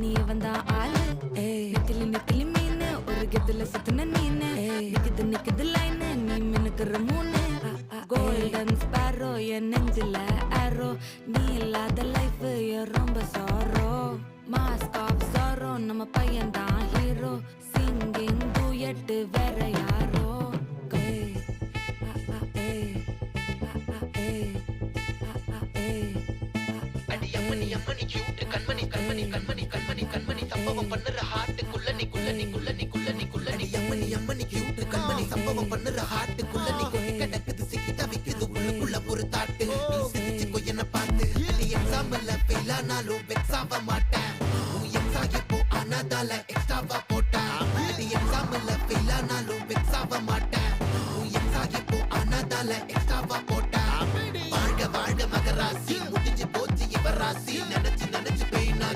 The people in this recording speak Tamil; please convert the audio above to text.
நீ வந்தா ஆளு நெத்திலி நெத்திலி மீன் ஒரு கெத்துல சுத்தின நீனு நிக்குது லைனு நீ மினுக்குற மூணு கோல்டன் ஸ்பாரோ என் நெஞ்சில ஆரோ நீ இல்லாத லைஃப் ரொம்ப சாரோ மாஸ்க் ஆஃப் சாரோ நம்ம பையன் தான் ஹீரோ சிங்கிங் டூயட் வேற யாரோ அம்மணி அம்மணி கியூட் கண்மணி கண்மணி கண்மணி கண்மணி கண்மணி சம்பவம் பண்ணுற ஹார்ட்டுக்குள்ள நீ குள்ள நீ குள்ள நீ குள்ள நீ குள்ள நீ அம்மணி அம்மணி கியூட் கண்மணி சம்பவம் பண்ணுற ஹார்ட்டுக்குள்ள நீ கொட்டி கிடக்குது சிக்கி தவிக்குது உள்ளுக்குள்ள ஒரு தாட்டு நீ சிரிச்சுக்கோ என்ன பார்த்து நீ எக்ஸாம்பிள் ஃபெயில் ஆனாலும் வெக்ஸ் ஆக மாட்டேன் உன் எக்ஸாம் இப்போ ஆனாதால எக்ஸ்ட்ராவா போட்டேன் நீ எக்ஸாம்பிள் ஃபெயில் ஆனாலும் வெக்ஸ் ஆக மாட்டேன் உன் எக்ஸாம் இப்போ ஆனாதால எக்ஸ்ட்ராவா போட்டேன் வாழ்க வாழ்க மகராசி முடிஞ்சு போச்சு இவராசி நினைச்சு